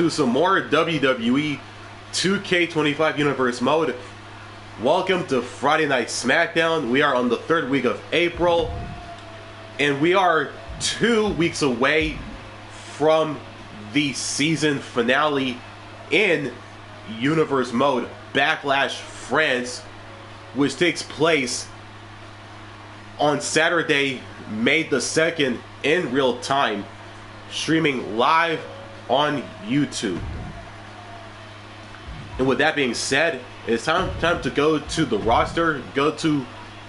to some more WWE 2K25 Universe mode. Welcome to Friday Night SmackDown. We are on the third week of April, and we are 2 weeks away from the season finale in Universe mode, Backlash France, which takes place on Saturday, May the 2nd in real time, streaming live on YouTube. And with that being said, it's time to go to the roster, go to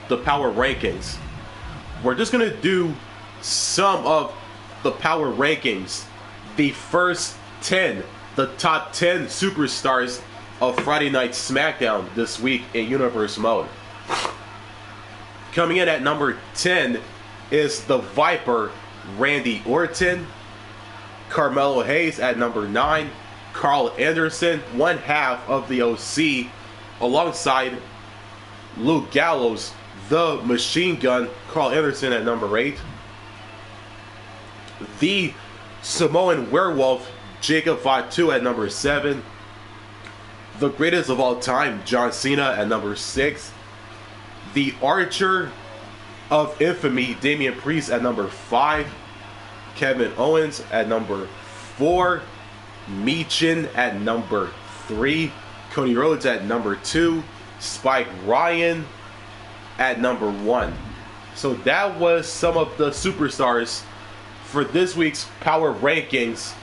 the power rankings. We're just gonna do some of the power rankings, the first 10, the top 10 superstars of Friday Night SmackDown this week in Universe mode. Coming in at number 10 is the Viper, Randy Orton. Carmelo Hayes at number 9. Carl Anderson, one half of the OC, alongside Luke Gallows, the Machine Gun. Carl Anderson at number 8. The Samoan Werewolf, Jacob Fatu at number 7. The greatest of all time, John Cena at number 6. The Archer of Infamy, Damian Priest at number 5. Kevin Owens at number 4. Michin at number 3. Cody Rhodes at number 2. Spike Ryan at number 1. So that was some of the superstars for this week's power rankings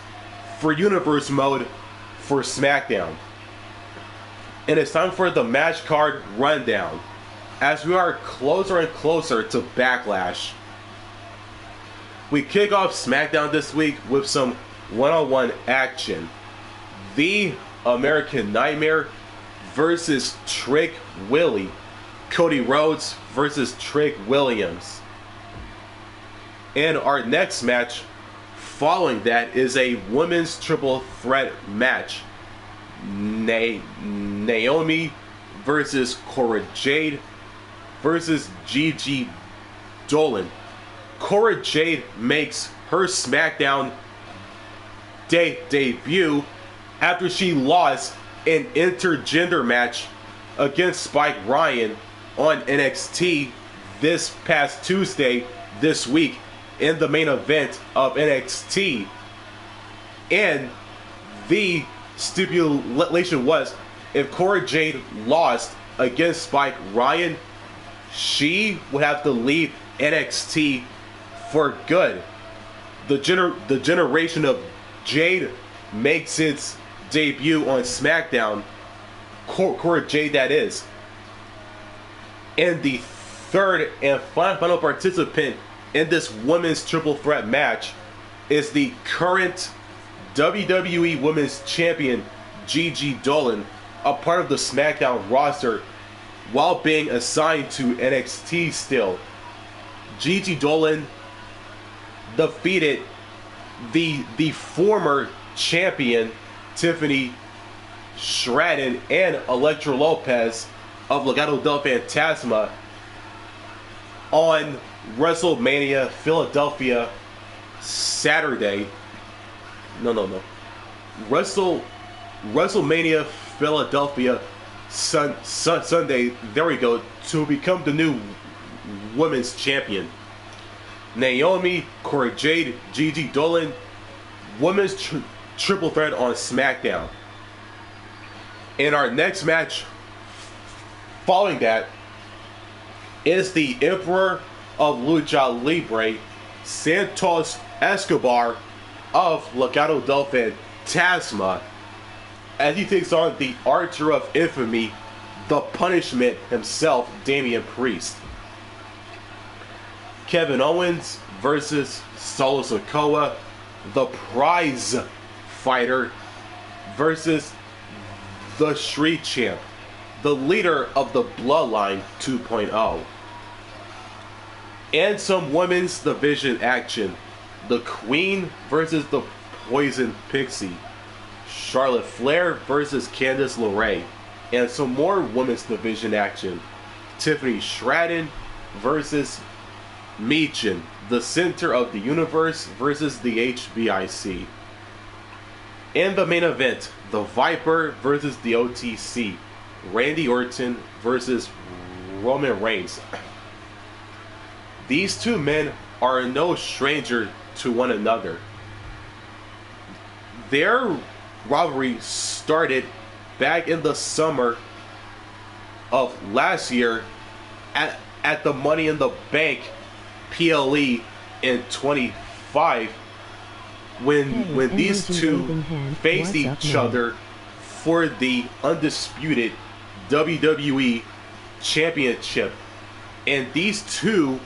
for Universe mode for SmackDown. And it's time for the match card rundown, as we are closer and closer to Backlash. We kick off SmackDown this week with some one-on-one action. The American Nightmare versus Trick Willie. Cody Rhodes versus Trick Williams. And our next match following that is a women's triple threat match. Naomi versus Cora Jade versus Gigi Dolin. Cora Jade makes her SmackDown debut after she lost an intergender match against Spike Ryan on NXT this past Tuesday this week in the main event of NXT. And the stipulation was, if Cora Jade lost against Spike Ryan, she would have to leave NXT for good. The generation of Jade makes its debut on SmackDown. Cora Jade, that is. And the third and final participant in this women's triple threat match is the current WWE Women's Champion, Gigi Dolin, a part of the SmackDown roster while being assigned to NXT still. Gigi Dolin defeated the former champion Tiffany Stratton and Elektra Lopez of Legado del Fantasma on WrestleMania Philadelphia Saturday. WrestleMania Philadelphia Sunday. There we go. To become the new women's champion. Naomi, Cora Jade, Gigi Dolin, women's triple threat on SmackDown. In our next match following that is the Emperor of Lucha Libre, Santos Escobar of Legado del Fantasma, as he takes on the Archer of Infamy, the Punishment himself, Damian Priest. Kevin Owens versus Solo Sikoa, the prize fighter, versus the Street Champ, the leader of the Bloodline 2.0. And some women's division action. The Queen versus the Poison Pixie. Charlotte Flair versus Candice LeRae. And some more women's division action. Tiffany Stratton versus Michin, the center of the universe versus the HBIC. In the main event, the Viper versus the OTC. Randy Orton versus Roman Reigns. These two men are no stranger to one another. Their rivalry started back in the summer of last year at the Money in the Bank PLE in 25 when these two faced each other for the undisputed WWE Championship. And these two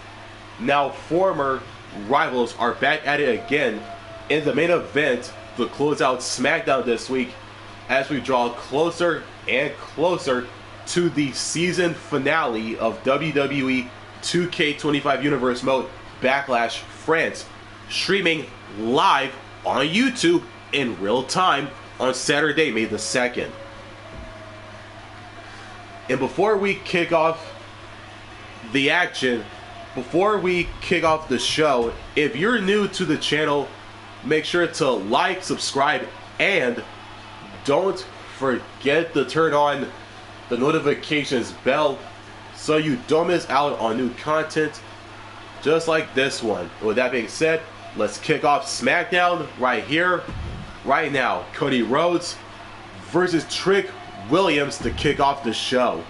now former rivals are back at it again in the main event to close out SmackDown this week as we draw closer and closer to the season finale of WWE 2K25 Universe Mode Backlash France, streaming live on YouTube in real time on Saturday, May the 2nd. And before we kick off the action, before we kick off the show, if you're new to the channel, make sure to like, subscribe, and don't forget to turn on the notifications bell so you don't miss out on new content just like this one. With that being said, let's kick off SmackDown right here, right now. Cody Rhodes versus Trick Williams to kick off the show.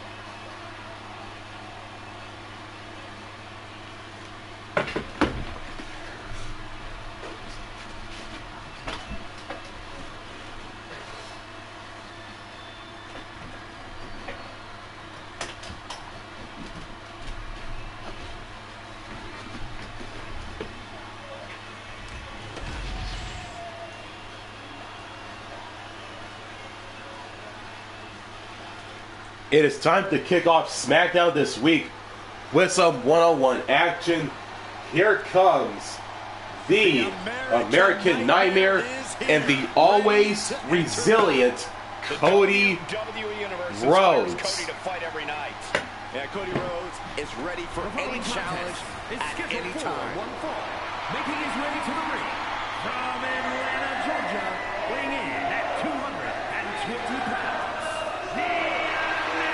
It is time to kick off SmackDown this week with some one-on-one action. Here comes the American Nightmare and the always resilient Cody Rhodes. Yeah, Cody Rhodes is ready for any challenge at any time. Making his way to the ring from Atlanta, Georgia, weighing in at 220 pounds, the American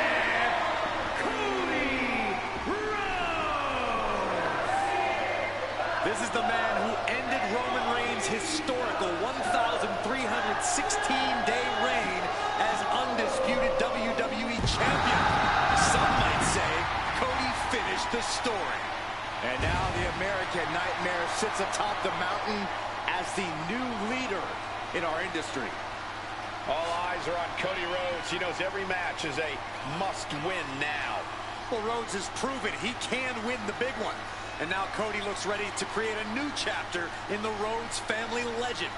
Nightmare, Cody Rhodes. This is the man who ended Roman Reigns' historical 1,316-day reign as undisputed WWE champion. Some might say Cody finished the story. And now the American Nightmare sits atop the mountain as the new leader in our industry. All eyes are on Cody Rhodes. He knows every match is a must-win now. Well, Rhodes has proven he can win the big one. And now Cody looks ready to create a new chapter in the Rhodes family legend.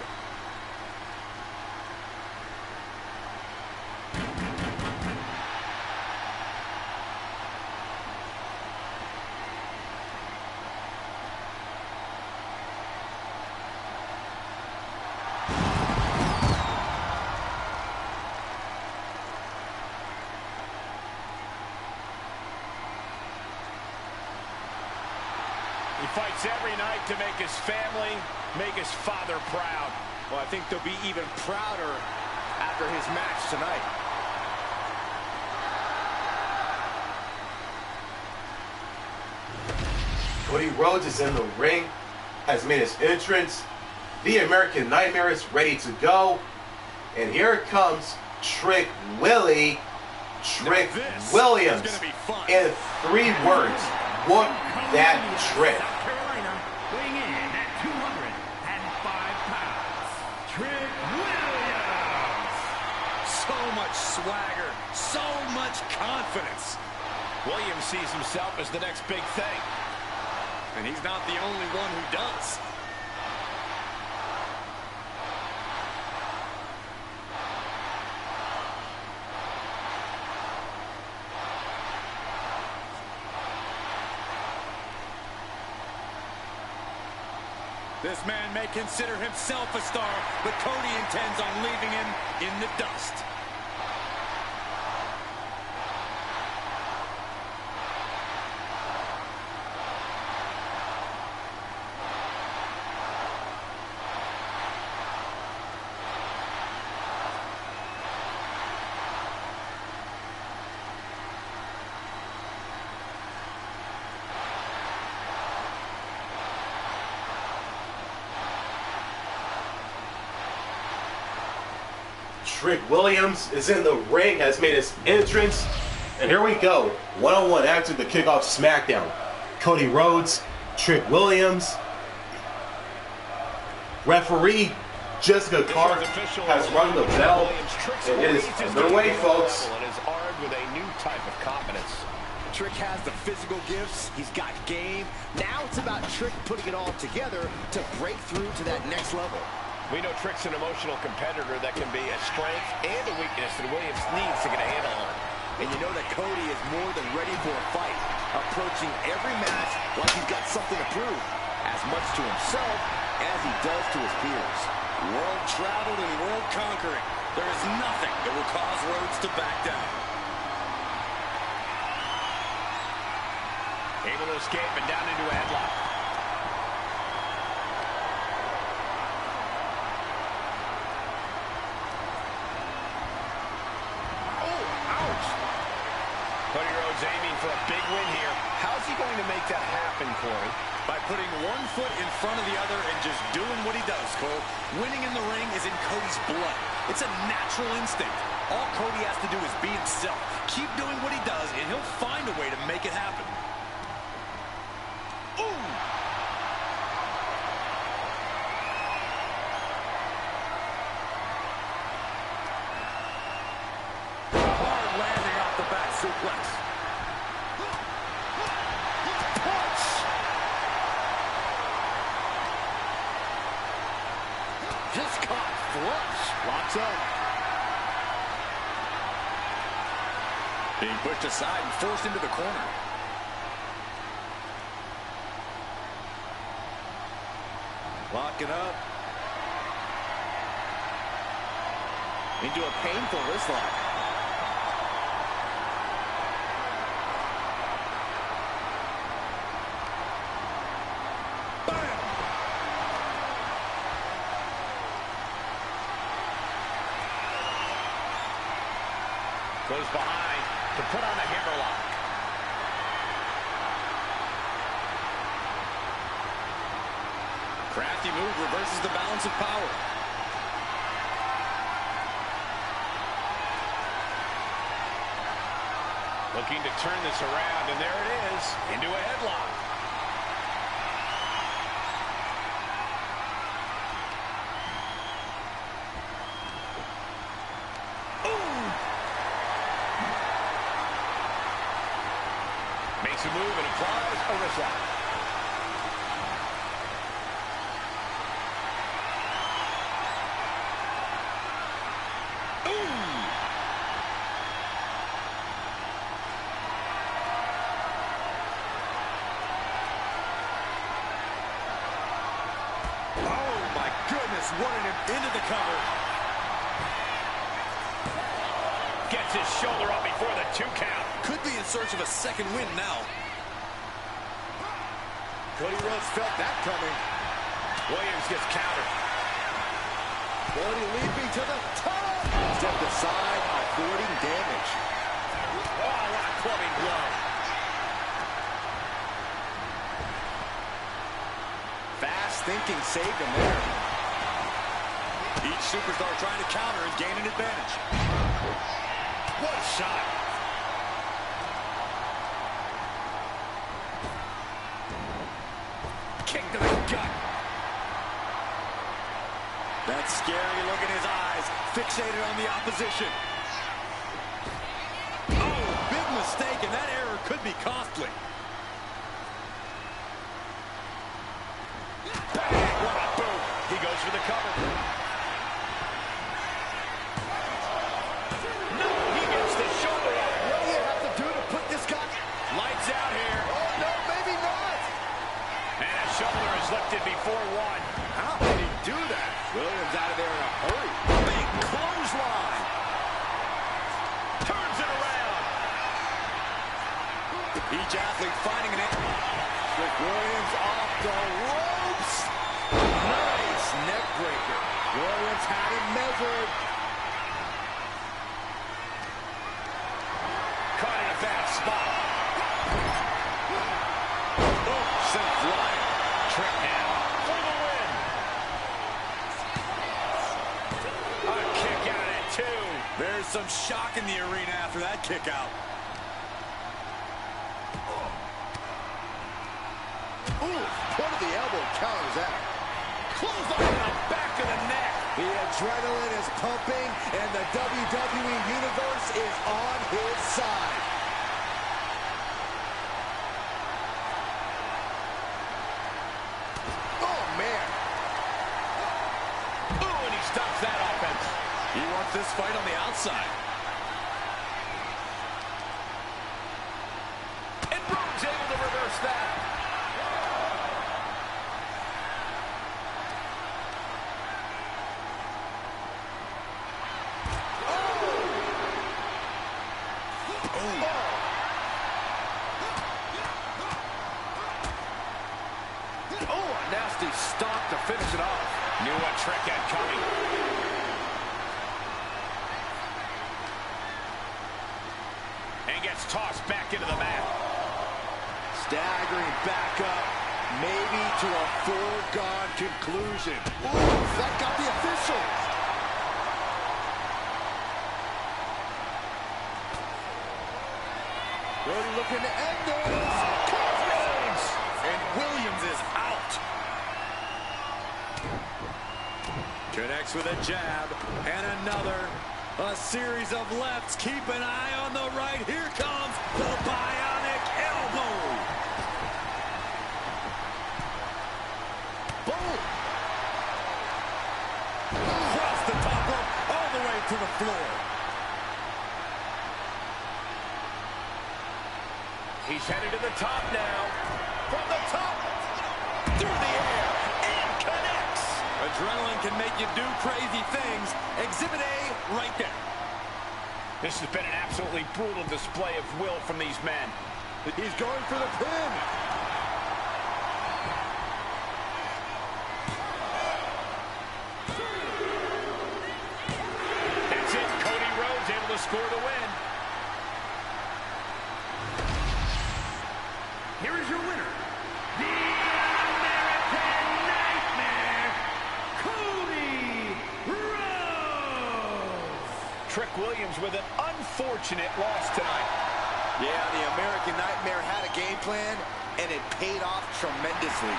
He fights every night to make his family, make his father proud. Well, I think they'll be even prouder after his match tonight. Cody Rhodes is in the ring, has made his entrance. The American Nightmare is ready to go. And here comes Trick Williams. In 3 words, what that trick. South Carolina, weighing in at 205 pounds, Trick Williams. So much swagger, so much confidence. Williams sees himself as the next big thing. And he's not the only one who does. This man may consider himself a star, but Cody intends on leaving him in the dust. Trick Williams is in the ring, has made his entrance. And here we go, one-on-one after the kickoff SmackDown. Cody Rhodes, Trick Williams. Referee Jessica Carr has rung the bell. It is underway, folks. And is armed with a new type of confidence. Trick has the physical gifts, he's got game. Now it's about Trick putting it all together to break through to that next level. We know Trick's an emotional competitor that can be a strength and a weakness that Williams needs to get a handle on. And you know that Cody is more than ready for a fight, approaching every match like he's got something to prove, as much to himself as he does to his peers. World traveled and world conquering. There is nothing that will cause Rhodes to back down. Able to escape and down into a headlock. Oh, ouch! Cody Rhodes aiming for a big win here. How's he going to make that happen, Corey? By putting one foot in front of the other and just doing what he does, Cole. Winning in the ring is in Cody's blood. It's a natural instinct. All Cody has to do is be himself. Keep doing what he does, and he'll find a way to make it happen. Ooh! Hard landing off the back suplex. Just caught flush. Locks up. Being pushed aside and forced into the corner. Locking up. Into a painful wrist lock. Goes behind to put on a hammerlock. Crafty move reverses the balance of power. Looking to turn this around, and there it is, into a headlock. Makes a move and applies a wrist lock. What into the cover. Gets his shoulder up before the 2 count. Could be in search of a second win now. Cody Rhodes felt that coming. Williams gets countered. Cody leaping to the top. Stepped aside, avoiding damage. Oh, what a clubbing blow. Fast thinking saved him there. Each superstar trying to counter and gain an advantage. What a shot. Kick to the gut. That scary look in his eyes, fixated on the opposition. Oh, big mistake, and that error could be costly. Bang, what a boot. He goes for the cover. Lifted before one. How did he do that? Williams out of there in a hurry. Big clothesline. Turns it around. Each athlete finding an end. With Williams off the ropes. Nice neck breaker. Williams had him measured. Caught in a bad spot. Oh, sent flying. Trick now for the win. A kick out at 2. some shock in the arena after that kick out. Ooh, point of the elbow counters that. Close on the back of the neck. The adrenaline is pumping, and the WWE Universe is on his side. Oh, man. Ooh, and he stops that offense. He wants this fight on the outside. And Rhodes able to reverse that. Stop to finish it off. Knew what trick had coming. And gets tossed back into the mat. Staggering back up, maybe to a foregone conclusion. Ooh, that got the official. Brody looking to end this. And Williams is out. Connects with a jab and another. A series of lefts. Keep an eye on the right. Here comes the bionic elbow. Boom. Across the top rope, all the way to the floor. He's headed to the top now. From the top. Through the air. And connects. Adrenaline can make you do crazy things. Exhibit A right there. This has been an absolutely brutal display of will from these men. He's going for the pin. That's it. Cody Rhodes able to score the win. Here is your winner, the American Nightmare, Cody Rhodes. Trick Williams with an unfortunate loss tonight. Yeah, the American Nightmare had a game plan, and it paid off tremendously.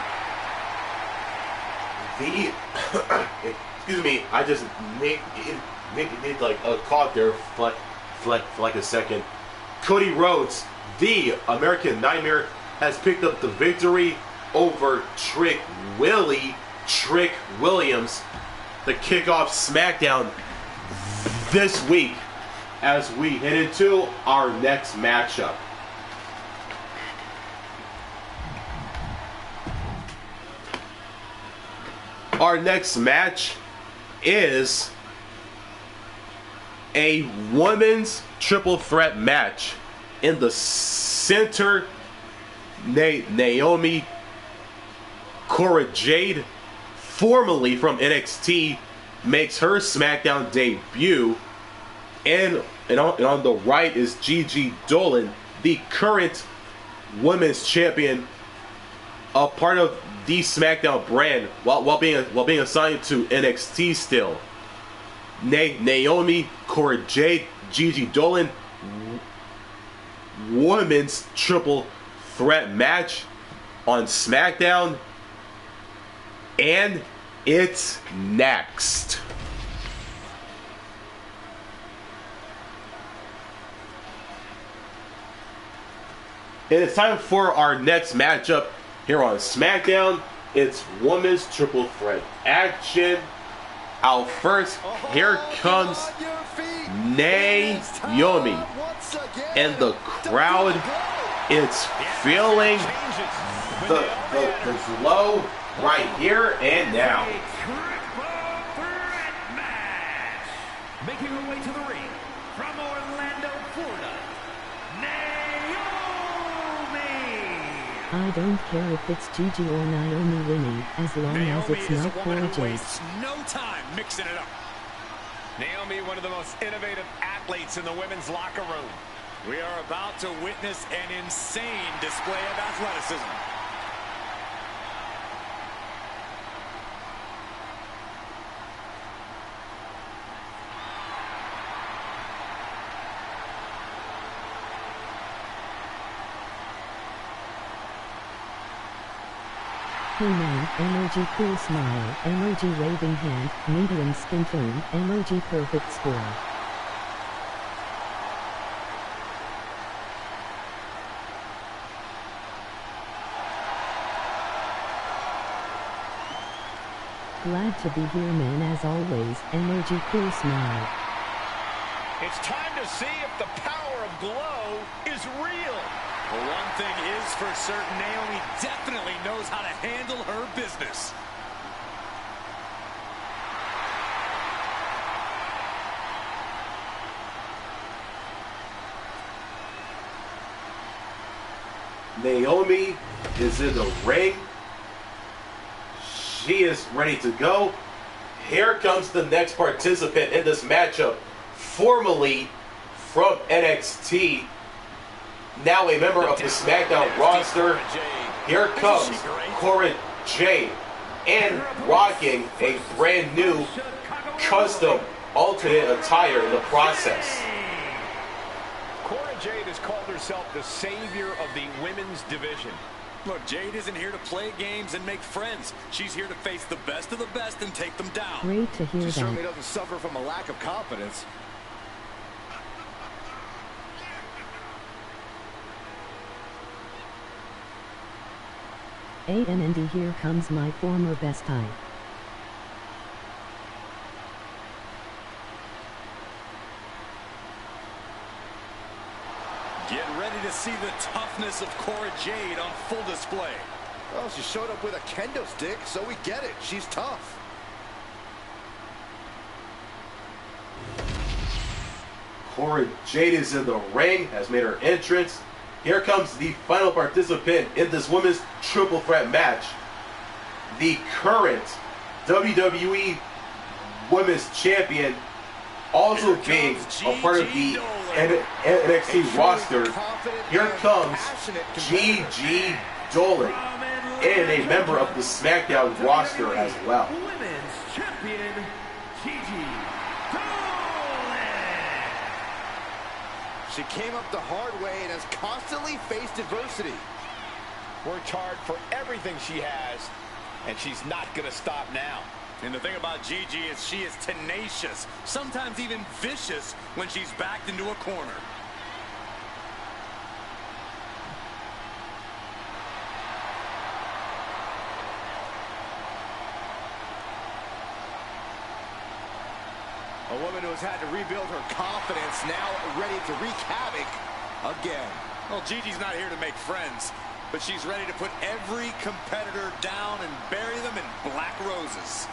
Excuse me, I just need like a cough there for like a second. Cody Rhodes, the American Nightmare, has picked up the victory over Trick Williams to kick off SmackDown this week as we head into our next matchup. Our next match is a women's triple threat match. In the center, Naomi, Cora, Jade, formerly from NXT, makes her SmackDown debut. And on the right is Gigi Dolin, the current women's champion, a part of the SmackDown brand, while being assigned to NXT still. Naomi, Cora, Jade, Gigi Dolin, women's triple threat match on SmackDown, and it's next. And it's time for our next matchup here on SmackDown. It's women's triple threat action. Out first, here comes Naomi, and the crowd is feeling the glow right here and now. A triple threat match. Making her way to the ring from Orlando, Florida, Naomi. I don't care if it's Gigi or Naomi winning, as long as it's not Cora Jade. Wastes no time mixing it up. Naomi, one of the most innovative athletes in the women's locker room. We are about to witness an insane display of athleticism. Hey man, emoji cool smile, emoji waving hand, medium skin tone, emoji perfect score. Glad to be here man as always, emoji cool smile. It's time to see if the power of glow is real. Well, one thing is for certain, Naomi definitely knows how to handle her business. Naomi is in the ring. She is ready to go. Here comes the next participant in this matchup, formerly from NXT, now a member of the SmackDown roster. Here comes Cora Jade, and rocking a brand new custom alternate attire in the process. Cora Jade has called herself the savior of the women's division. Look, Jade isn't here to play games and make friends. She's here to face the best of the best and take them down. Great to hear She that. certainly doesn't suffer from a lack of confidence. And here comes my former bestie. Get ready to see the toughness of Cora Jade on full display. Well, she showed up with a kendo stick, so we get it. She's tough. Cora Jade is in the ring, has made her entrance. Here comes the final participant in this women's triple threat match. The current WWE Women's Champion, also being a part of the NXT roster. Here comes Gigi Dolin, and a member of the SmackDown roster as well. Women's Champion, Gigi Dolin. She came up the hard way and has constantly faced adversity. Worked hard for everything she has, and she's not going to stop now. And the thing about Gigi is she is tenacious, sometimes even vicious when she's backed into a corner. A woman who has had to rebuild her confidence, now ready to wreak havoc again. Well, Gigi's not here to make friends, but she's ready to put every competitor down and bury them in black roses.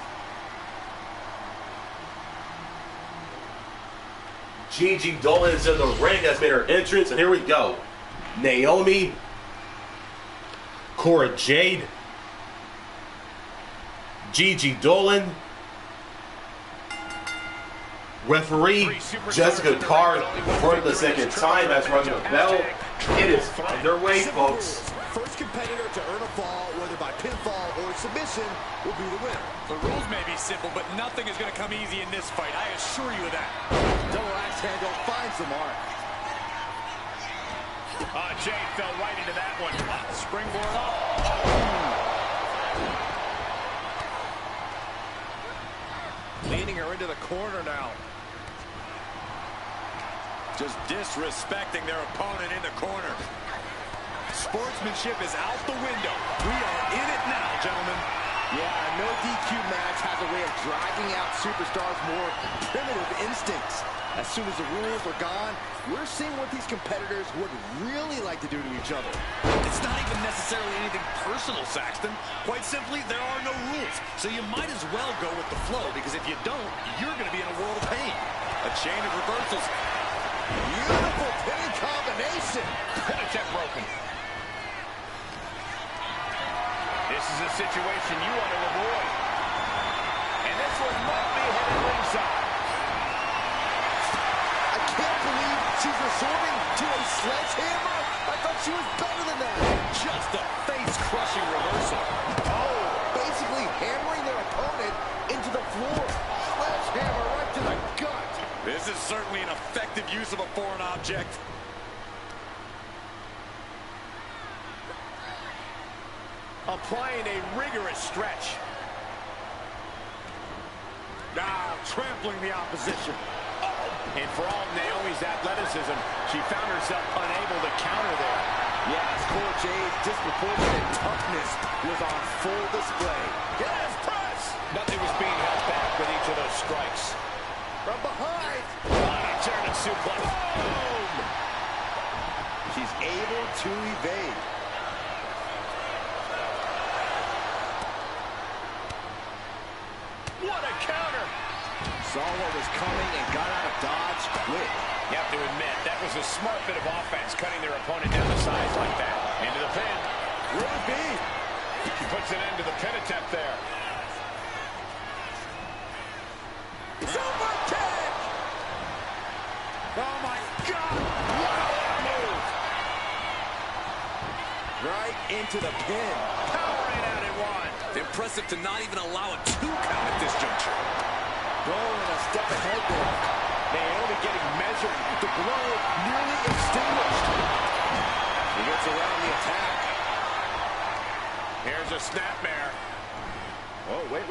Gigi Dolin is in the ring, has made her entrance, and here we go. Naomi, Cora Jade, Gigi Dolin, referee Jessica Carr for the second time has rung the bell. It is underway, folks. First competitor to earn a fall, whether by pinfall or submission, will be the winner. The rules may be simple, but nothing is going to come easy in this fight. I assure you of that. Double axe handle finds the mark. Jade fell right into that one. Springboard up. Leaning her into the corner now. Just disrespecting their opponent in the corner. Sportsmanship is out the window. We are in it now, gentlemen. Yeah, no DQ match has a way of dragging out superstars' more primitive instincts. As soon as the rules are gone, we're seeing what these competitors would really like to do to each other. It's not even necessarily anything personal, Saxton. Quite simply, there are no rules. So you might as well go with the flow, because if you don't, you're going to be in a world of pain. A chain of reversals. Beautiful pinning combination. Pin attempt broken. This is a situation you want to avoid. And this one might be headed ringside. I can't believe she's resorting to a sledgehammer. I thought she was better than that. Just a face-crushing reversal. Oh, basically hammering their opponent into the floor. Sledgehammer right to the gut. This is certainly an effective use of a foreign object. applying a rigorous stretch. Now trampling the opposition. Oh. And for all Naomi's athleticism, she found herself unable to counter there. Yes, Cora Jade's disproportionate toughness was on full display. Yes, press! Nothing was being held back with each of those strikes. From behind. German suplex. Boom! She's able to evade. What a counter! Saw what was coming and got out of dodge quick. You have to admit, that was a smart bit of offense, cutting their opponent down to size like that. Into the pin. Will it be? She puts an end to the pin attempt there. Super kick! Oh my God! What a move! Right into the pin. Powering out at one. Impressive to not even allow a 2 count at this juncture. Going a step ahead there. Naomi getting measured. The blow nearly extinguished. He gets around the attack. Here's a snapmare. Oh, wait.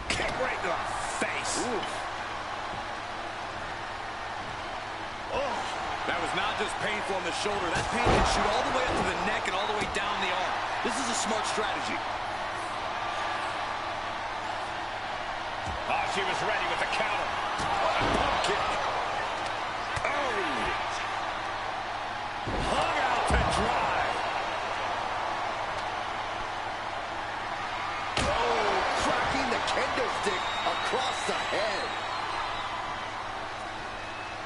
Kick right to the face. Oof. Oh, that was not just painful on the shoulder. That pain can shoot all the way up to the neck and all the way down the arm. This is a smart strategy. Oh, she was ready with the counter. What a pump kick. Oh. Hung out to dry. Oh, cracking the kendo stick across the head.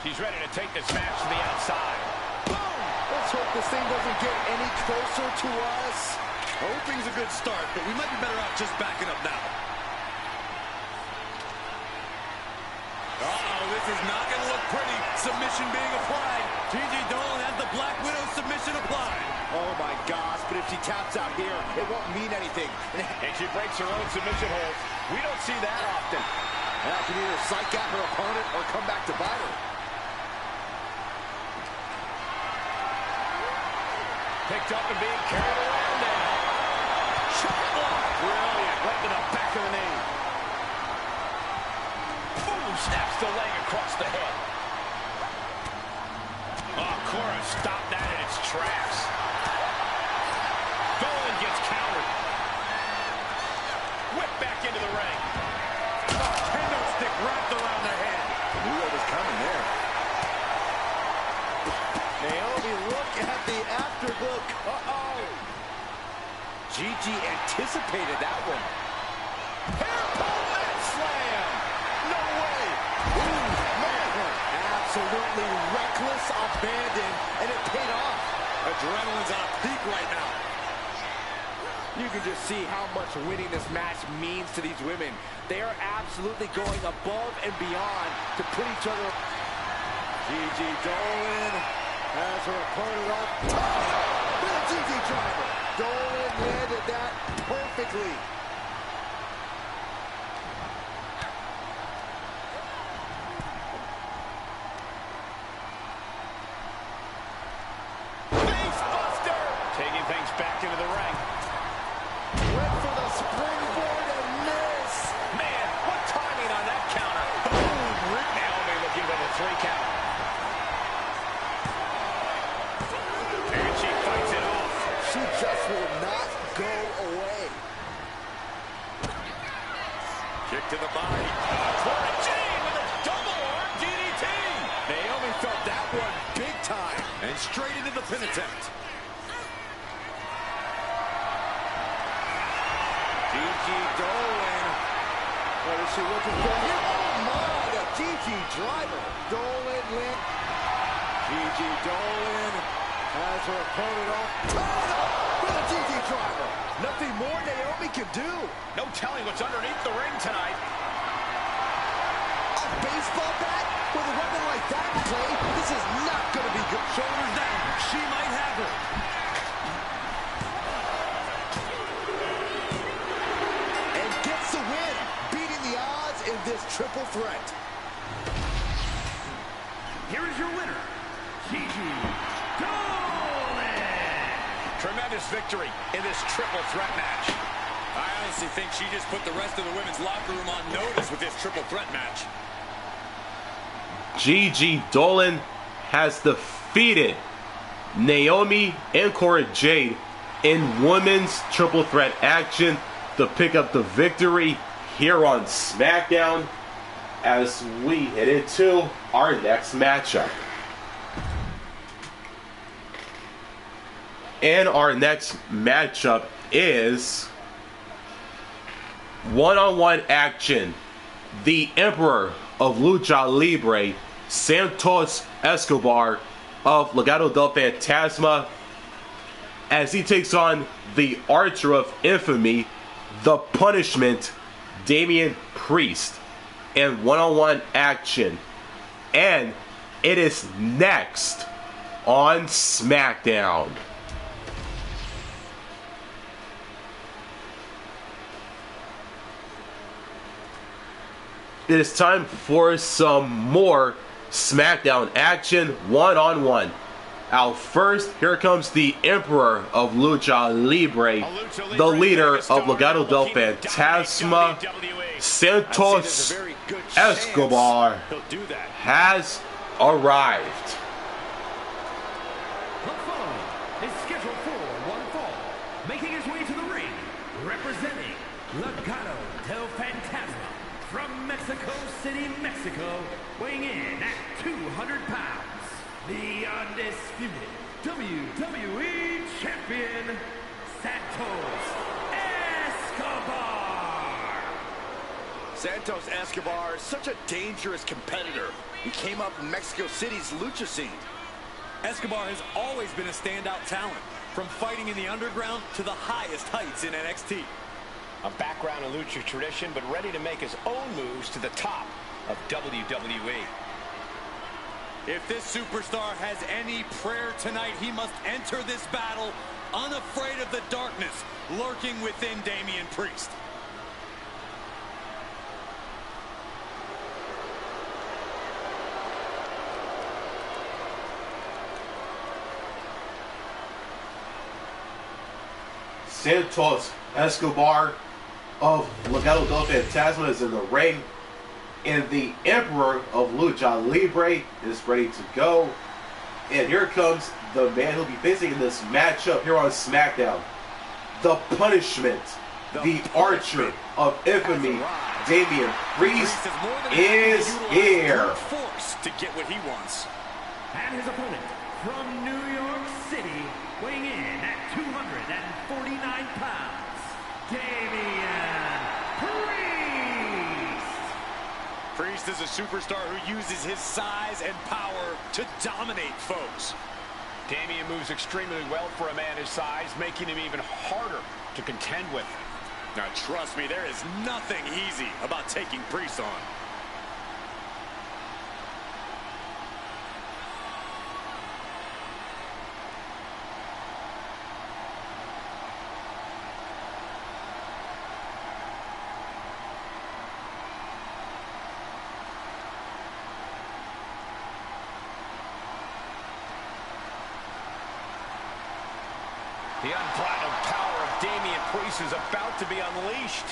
She's ready to take this match to the outside. Boom! Let's hope this thing doesn't get any closer to us. Hoping's a good start, but we might be better off just backing up now. Uh-oh, this is not going to look pretty. Submission being applied. Gigi Dolin has the Black Widow submission applied. Oh, my gosh, but if she taps out here, it won't mean anything. And she breaks her own submission hold. We don't see that often. That can either psych out her opponent or come back to bite her. Picked up and being carried around now. Shot block. Brilliant. Right to the back of the knee. Boom. Snaps the leg across the head. Oh, Cora stopped that in its tracks. Dolin gets countered. Whip back into the ring. Oh, kendo stick wrapped around the head. Knew what was coming there. Naomi, look at the afterglow. Uh-oh. Gigi anticipated that one. Hairpin slam. No way. Ooh, man. Absolutely reckless abandon, and it paid off. Adrenaline's on peak right now. You can just see how much winning this match means to these women. They are absolutely going above and beyond to put each other. Gigi Dolin has her opponent up top with a Gigi driver. Dolin landed that perfectly. Face buster. Taking things back into the ring. Went for the springboard and miss. Man, what timing on that counter. Boom. Naomi looking for the 3 count. And she fights it off. She just will not go away. Kick to the body. Cora Jade with a double arm DDT. Naomi felt that one big time. And straight into the pin attempt. Gigi Dolin. What is she looking for here? Oh my, the Gigi driver. Dolin limp. Gigi Dolin has her opponent off. Turn up with a Gigi driver. Nothing more Naomi can do. No telling what's underneath the ring tonight. A baseball bat with a weapon like that in play. This is not going to be good. Shoulders down. She might have her. And gets the win, beating the odds in this triple threat. Here is your winner, Gigi Dolin. Tremendous victory in this triple threat match. I honestly think she just put the rest of the women's locker room on notice with this triple threat match. Gigi Dolin has defeated Naomi and Cora Jade in women's triple threat action to pick up the victory here on SmackDown as we head into our next matchup. And our next matchup is one-on-one action. The Emperor of Lucha Libre, Santos Escobar of Legado del Fantasma, as he takes on the Archer of Infamy, the Punishment, Damian Priest, in one-on-one action. And it is next on SmackDown. It is time for some more SmackDown action one-on-one. Out first, here comes the Emperor of Lucha Libre, the leader of Legado del Fantasma, Santos Escobar, has arrived. The following is scheduled for one fall. Making his way to the ring, representing Legado del Fantasma from Mexico City, Mexico, weighing in at 200 pounds, the undisputed WWE Champion, Santos Escobar. Santos Escobar is such a dangerous competitor. He came up in Mexico City's lucha scene. Escobar has always been a standout talent, from fighting in the underground to the highest heights in NXT. A background in lucha tradition, but ready to make his own moves to the top of WWE. If this superstar has any prayer tonight, he must enter this battle unafraid of the darkness lurking within Damian Priest. Santos Escobar of Legado del Fantasma is in the ring, and the Emperor of Lucha Libre is ready to go. And here comes the man who'll be facing in this matchup here on SmackDown. The Punishment, the Archer of Infamy, Damian Priest is here. Force to get what he wants. And his opponent from New York City, weighing in at 249 pounds, Damian Priest. Priest is a superstar who uses his size and power to dominate foes. Damian moves extremely well for a man his size, making him even harder to contend with. Now trust me, there is nothing easy about taking Priest on. The unbridled power of Damian Priest is about to be unleashed.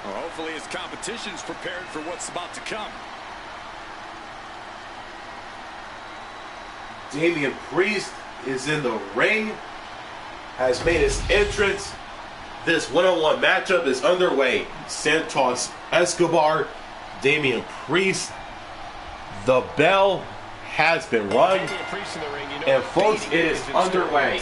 Well, hopefully his competition's prepared for what's about to come. Damian Priest is in the ring, has made his entrance. This one-on-one matchup is underway. Santos Escobar, Damian Priest. The bell has been rung, and folks, it is underway.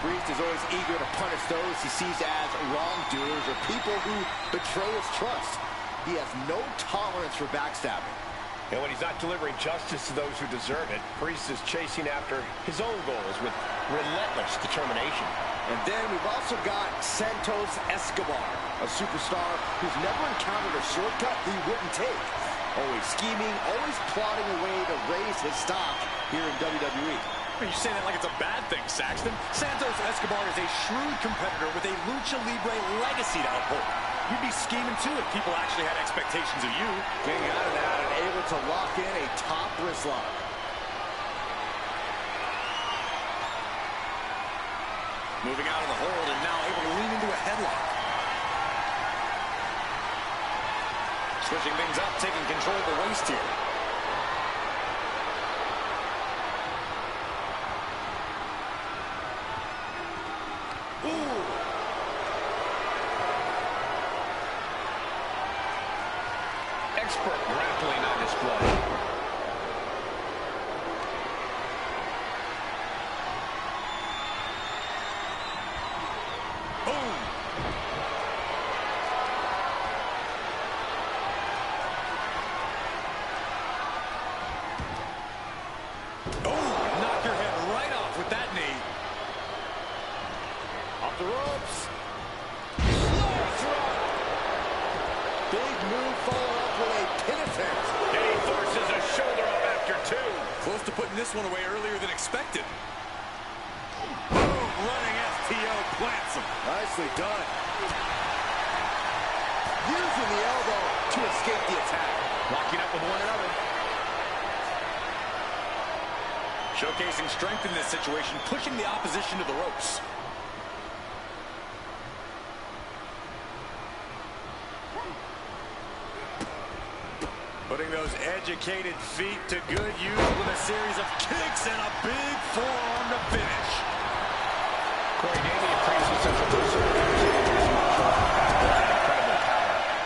Priest is always eager to punish those he sees as wrongdoers or people who betray his trust. He has no tolerance for backstabbing. And when he's not delivering justice to those who deserve it, Priest is chasing after his own goals with relentless determination. And then we've also got Santos Escobar, a superstar who's never encountered a shortcut he wouldn't take. Always scheming, always plotting a way to raise his stock here in WWE. You're saying that like it's a bad thing, Saxton. Santos Escobar is a shrewd competitor with a Lucha Libre legacy to uphold. You'd be scheming too if people actually had expectations of you. Getting out of that and able to lock in a top wrist lock. Moving out of the hold and now able to lean into a headlock. Switching things up, taking control of the waist here. Ooh. Expert grappling on display. The ropes. Slice right. Big move followed up with a pin attempt. And he forces a shoulder up after two. Close to putting this one away earlier than expected. Boom, running STO plants him. Nicely done. Using the elbow to escape the attack. Locking up with one another. Showcasing strength in this situation, pushing the opposition to the ropes. Putting those educated feet to good use with a series of kicks and a big forearm to finish. Corey, Damian Priest is such a versatile incredible power.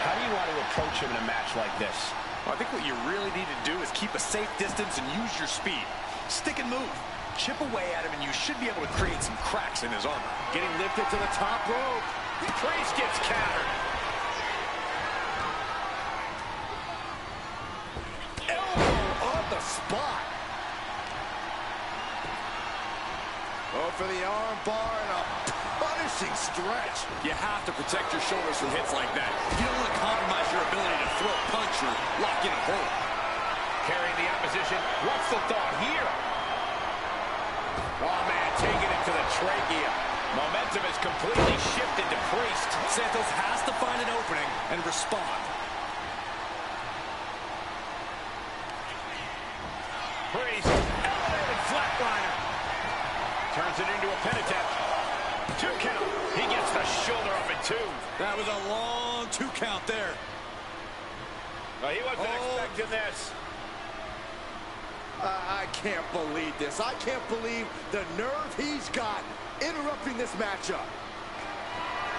How do you want to approach him in a match like this? Well, I think what you really need to do is keep a safe distance and use your speed. Stick and move. Chip away at him and you should be able to create some cracks in his armor. Getting lifted to the top rope. Priest gets countered. The spot. Oh, for the arm bar and a punishing stretch. You have to protect your shoulders from hits like that. You don't want to compromise your ability to throw a punch or lock in a hold. Carrying the opposition. What's the thought here? Oh, man, taking it to the trachea. Momentum has completely shifted to Priest. Santos has to find an opening and respond. Priest, elevated flatliner. Turns it into a pin attempt. 2 count. He gets the shoulder up at 2. That was a long 2 count there. Well, he wasn't expecting this. I can't believe this. I can't believe the nerve he's got interrupting this matchup.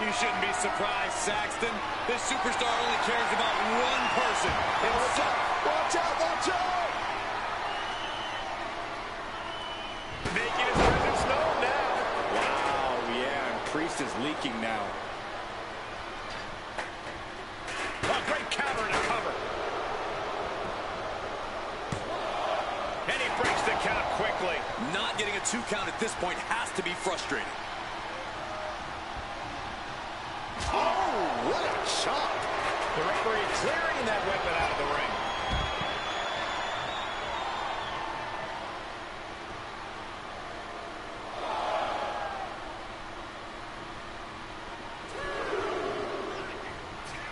You shouldn't be surprised, Saxton. This superstar only cares about one person. Watch out! Watch out! Watch out! Making his presence known now. Wow, yeah, and Priest is leaking now. A great counter and a cover. And he breaks the count quickly. Not getting a 2 count at this point has to be frustrating. Oh, what a chop! The referee clearing that weapon out of the ring.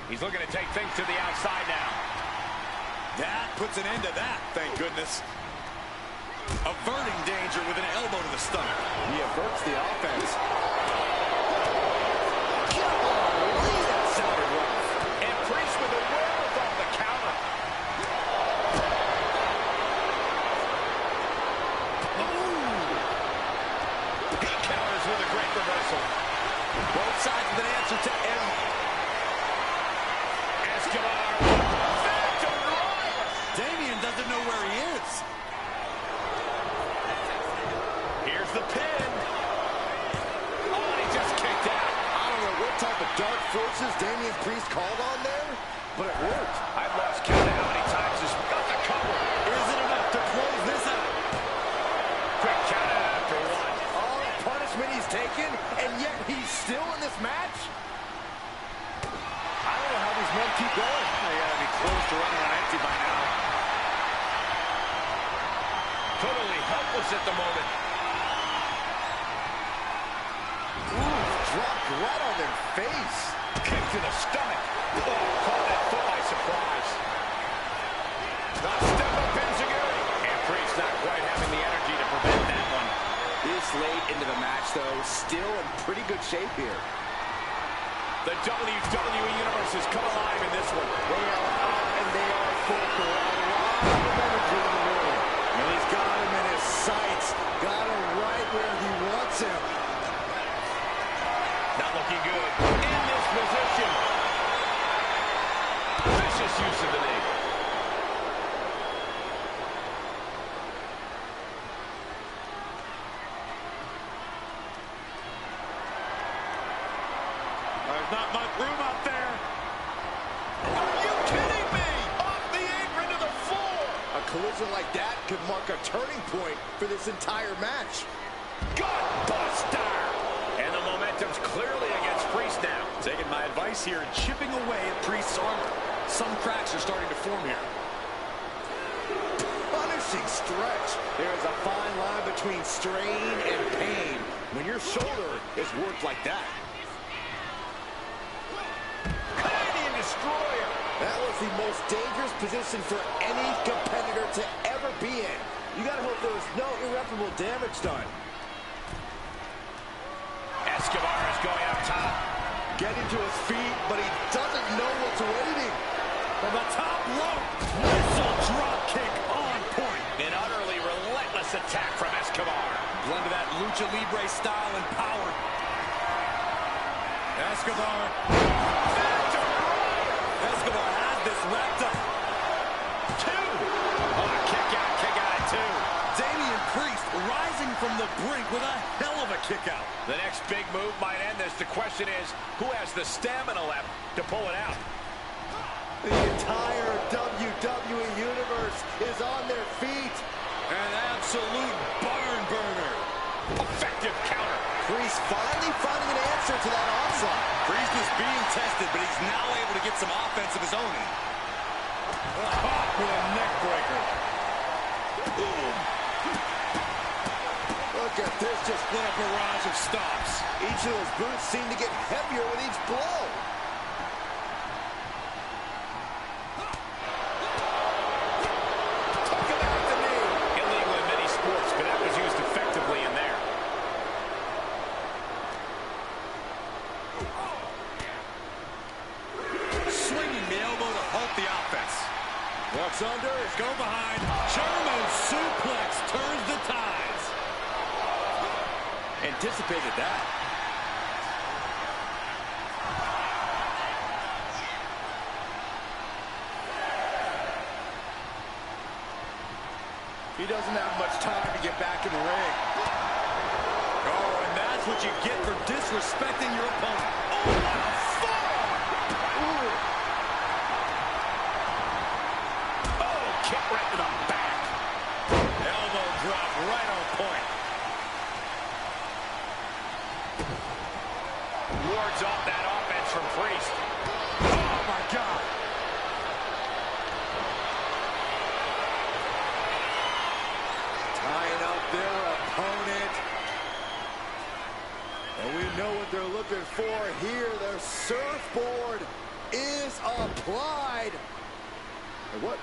He's looking to take things to the outside now. That puts an end to that, thank goodness. Averting danger with an elbow to the stomach. He averts the offense. Golly, that sounded rough. And Priest with the wherewithal to counter. He counters with a great reversal. Both sides with an answer to every. Escobar. Damian doesn't know where he is. Here's the pin. Oh, and he just kicked out. I don't know what type of dark forces Damian Priest called on there, but it worked. I've lost count of how many times he's got the cover. Is it enough to close this out? Quick count out after 1. All the punishment he's taken, and yet he's still in this match? I don't know how these men keep going. They gotta be close to running on empty by now. Totally helpless at the moment. Ooh, dropped right on their face. Kick to the stomach. Oh, caught that foot by surprise. Now step up in security. And Priest not quite having the energy to prevent that one. This late into the match, though, still in pretty good shape here. The WWE Universe has come alive in this one. They are out and they are focal. A lot of energy in the room. And he's got him in his sights. Got him right where he wants him. Not looking good. In this position. Vicious use of the knee. There's not much room out there. Are you kidding me? Off the apron to the floor. A collision like that could mark a turning point for this entire match. Gutbuster! And the momentum's clearly against Priest now. Taking my advice here and chipping away at Priest's armor. Some cracks are starting to form here. Punishing stretch. There is a fine line between strain and pain when your shoulder is worked like that. Canadian Destroyer! That was the most dangerous position for any competitor to ever be in. You gotta hope there was no irreparable damage done. Escobar is going up top. Getting to his feet, but he doesn't know what's waiting. From the top rope, missile drop kick on point. An utterly relentless attack from Escobar. Blend of that Lucha Libre style and power. Escobar. Escobar has this wrapped up. Two. Oh, kick out at two. Damian Priest rising from the brink with a hell of a kick out. The next big move might end this. The question is, who has the stamina left to pull it out? The entire WWE Universe is on their feet. An absolute barn burner. Effective counter. Priest finally finding an answer to that onslaught. Priest is being tested, but he's now able to get some offense of his own in. Caught with a neck breaker. Boom. Look at this, just What a barrage of stops. each of those boots seem to get heavier with each blow. Talk about the knee. Illegal in many sports, but that was used effectively in there. Swinging the elbow to halt the offense. Walks under. Go behind. German suplex turns the tides. Anticipated that. He doesn't have much time to get back in the ring. Oh, and that's what you get for disrespecting your opponent. Oh, what a forearm! Oh, kick right to the back. Elbow drop right on point. Wards off that offense from Priest. Oh, my God. Tying up their opponent. And we know what they're looking for here. Their surfboard is applied. And what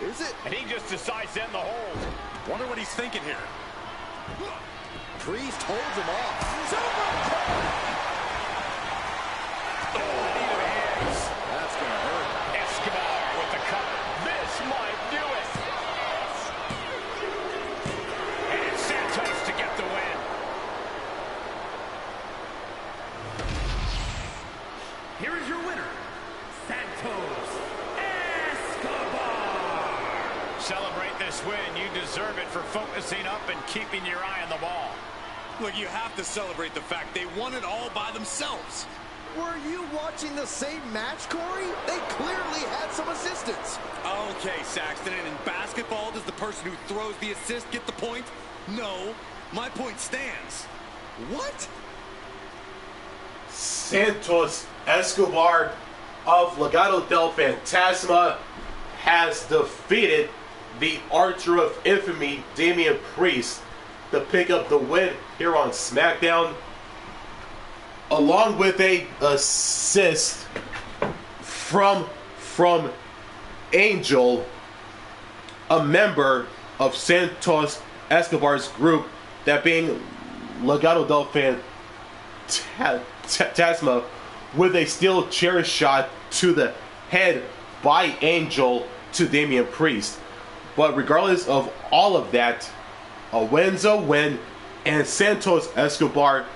is it? And he just decides to end the hold. Wonder what he's thinking here. Priest holds him off. Oh, knee to the hands. That's going to hurt. Escobar with the cover. This might do it. And Santos to get the win. Here is your winner, Santos Escobar. Celebrate this win. You deserve it for focusing up and keeping your eye on the ball. Look, you have to celebrate the fact they won it all by themselves. Were you watching the same match, Corey? They clearly had some assistance. Okay, Saxton, and in basketball, does the person who throws the assist get the point? No. My point stands. What? Santos Escobar of Legado del Fantasma has defeated the Archer of Infamy, Damian Priest, to pick up the win here on SmackDown, along with a assist from Angel, a member of Santos Escobar's group, that being Legado del Fantasma with a steel chair shot to the head by Angel to Damian Priest. But regardless of all of that, a win's a win, and Santos Escobar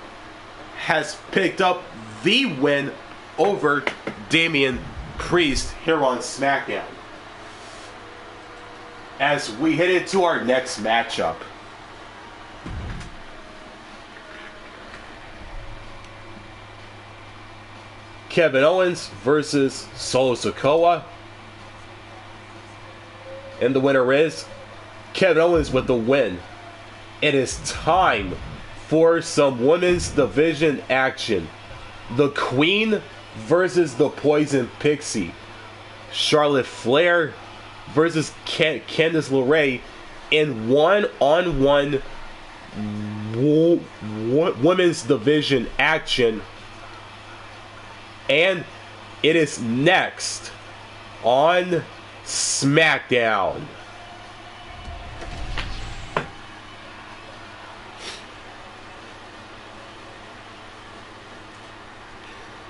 has picked up the win over Damian Priest here on SmackDown. As we head into our next matchup, Kevin Owens versus Solo Sikoa. And the winner is Kevin Owens with the win. It is time for some women's division action. The Queen versus the Poison Pixie. Charlotte Flair versus Candice LeRae in one-on-one women's division action. And it is next on SmackDown.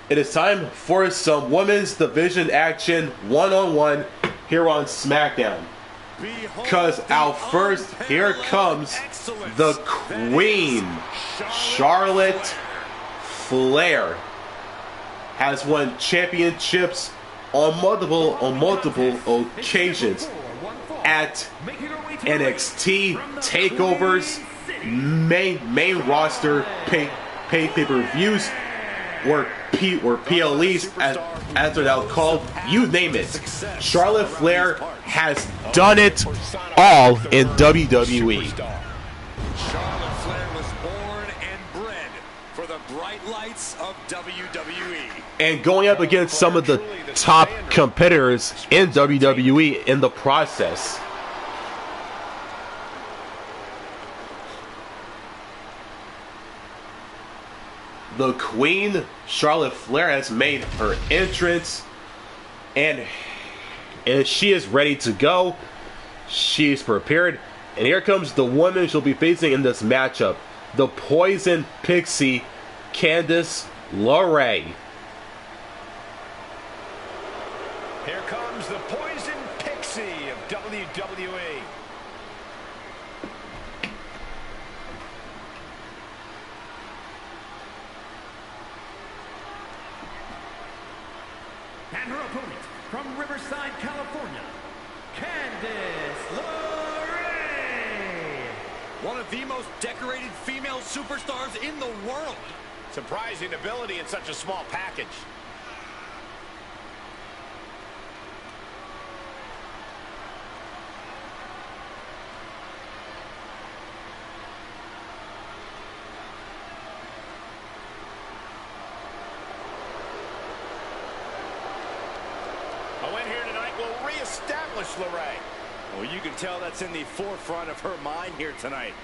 It is time for some women's division action one-on-one here on SmackDown. Because out first, here comes the Queen, Charlotte Flair. Has won championships on multiple occasions at NXT takeovers, main roster pay-per-views, or PLEs as they're now called. You name it. Charlotte Flair has done it all in WWE. Charlotte Flair was born and bred for the bright lights of WWE. And going up against some of the top competitors in WWE in the process. The Queen, Charlotte Flair, has made her entrance, and she is ready to go. She's prepared, and here comes the woman she'll be facing in this matchup. The Poison Pixie, Candice LeRae. Here comes the Poison Pixie of WWE. And her opponent from Riverside, California, Candice LeRae. One of the most decorated female superstars in the world. Surprising ability in such a small package. A win here tonight will reestablish LeRae. Well, you can tell that's in the forefront of her mind here tonight.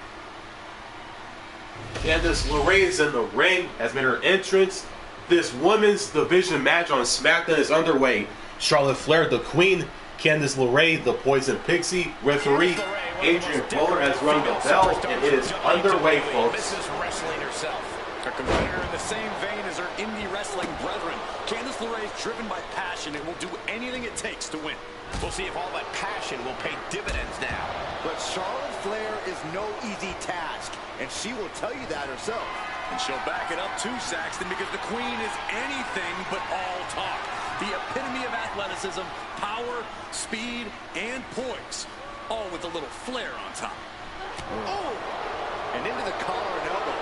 Candice LeRae is in the ring, has made her entrance. This women's division match on SmackDown is underway. Charlotte Flair, the Queen, Candice LeRae, the Poison Pixie, referee Adrian Bowler has rung the bell, and it is underway, folks. Mrs. Wrestling herself. A competitor in the same vein as her indie wrestling brethren. Candice LeRae is driven by passion and will do anything it takes to win. We'll see if all that passion will pay dividends now. But Charlotte Flair is no easy task, and she will tell you that herself. And she'll back it up too, Saxton, because the Queen is anything but all talk. The epitome of athleticism, power, speed, and poise. All with a little flair on top. Oh! And into the collar and elbow.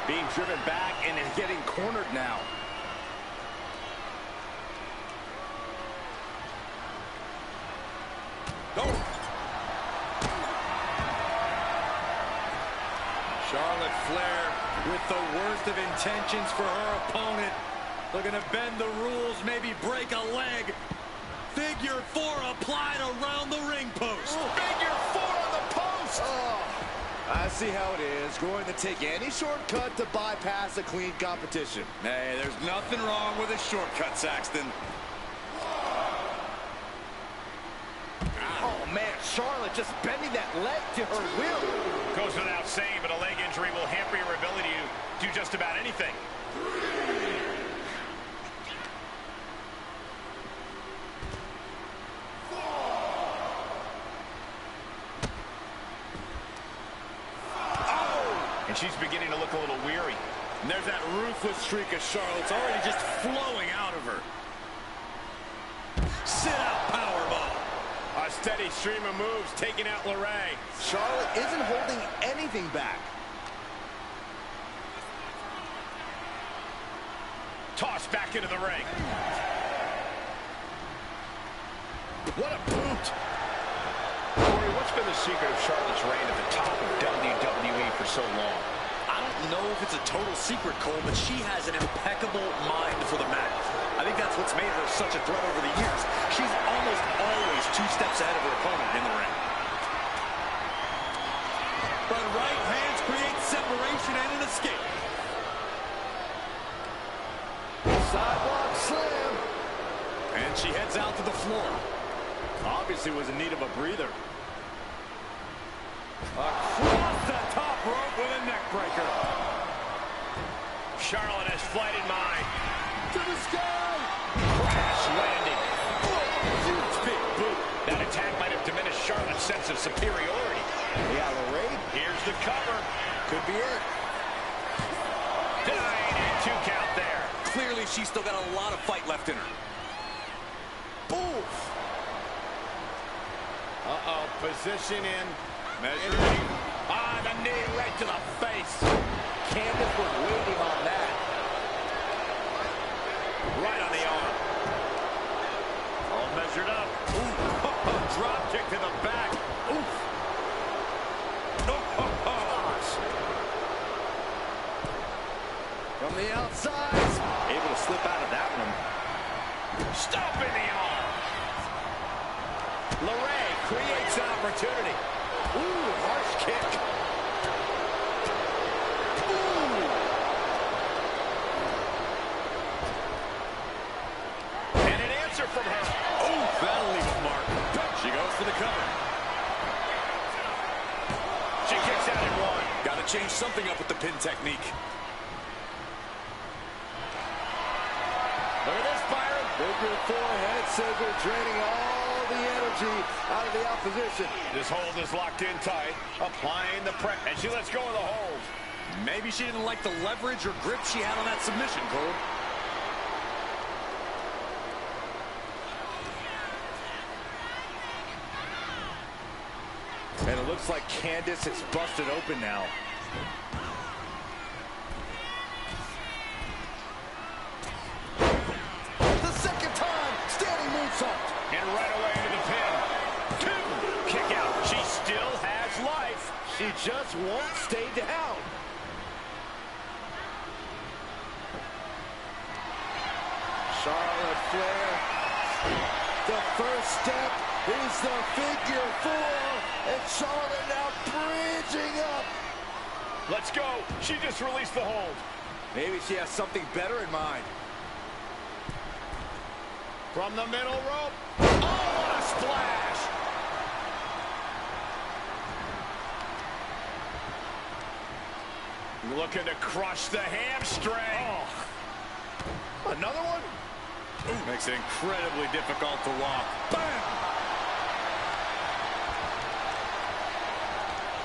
Being driven back and getting cornered now. Oh! Charlotte Flair with the worst of intentions for her opponent. Looking to bend the rules, maybe break a leg. Figure four applied around the ring post. Figure four on the post. Oh, I see how it is. Going to take any shortcut to bypass a clean competition. Hey, there's nothing wrong with a shortcut, Saxton. Oh, man, Charlotte just bending that leg to her will. Goes without saying, but a leg injury will hamper your ability to do just about anything. And she's beginning to look a little weary. And there's that ruthless streak of Charlotte's already just flowing out of her. Sit out powerbomb. A steady stream of moves taking out LeRae. Charlotte isn't holding anything back. Tossed back into the ring. What a boot. Corey, what's been the secret of Charlotte's reign at the top of WWE for so long? I don't know if it's a total secret, Cole, but she has an impeccable mind for the mat. I think that's what's made her such a threat over the years. She's almost always 2 steps ahead of her opponent in the ring. But right hands create separation and an escape. Sidewalk slam. And she heads out to the floor. Obviously was in need of a breather. Across the top rope with a neck breaker. Charlotte has flight in mind. To the sky. Crash landing. Huge big boot. That attack might have diminished Charlotte's sense of superiority. Yeah, LeRae. Here's the cover. Could be it. Denied and 2 count there. Clearly, she's still got a lot of fight left in her. Oof. Uh-oh, position in. Measuring. Ah, the knee right to the face. Candice was waiting on that. Right on the arm. All measured up. Ooh, drop kick to the back. Oof. Gosh. From the outside. Able to slip out of that one. Stop in the arm. LeRae creates an opportunity. Ooh, harsh kick. Ooh. And an answer from her. Ooh, that'll leave a mark. She goes for the cover. She kicks out at 1. Got to change something up with the pin technique. Look at this, Byron. Bigger forehead scissor draining all the energy out of the opposition. This hold is locked in tight. Applying the press. And she lets go of the hold. Maybe she didn't like the leverage or grip she had on that submission, Cole. And it looks like Candice is busted open now. The second time, standing moonsault. And right away into the pin. 2. Kick out. She still has life. She just won't stay down. Charlotte Flair. The first step is the figure 4. And Charlotte now bridging up. Let's go. She just released the hold. Maybe she has something better in mind. From the middle rope. Oh, what a splash. Looking to crush the hamstring. Oh. Another one? Ooh, makes it incredibly difficult to walk. Bam!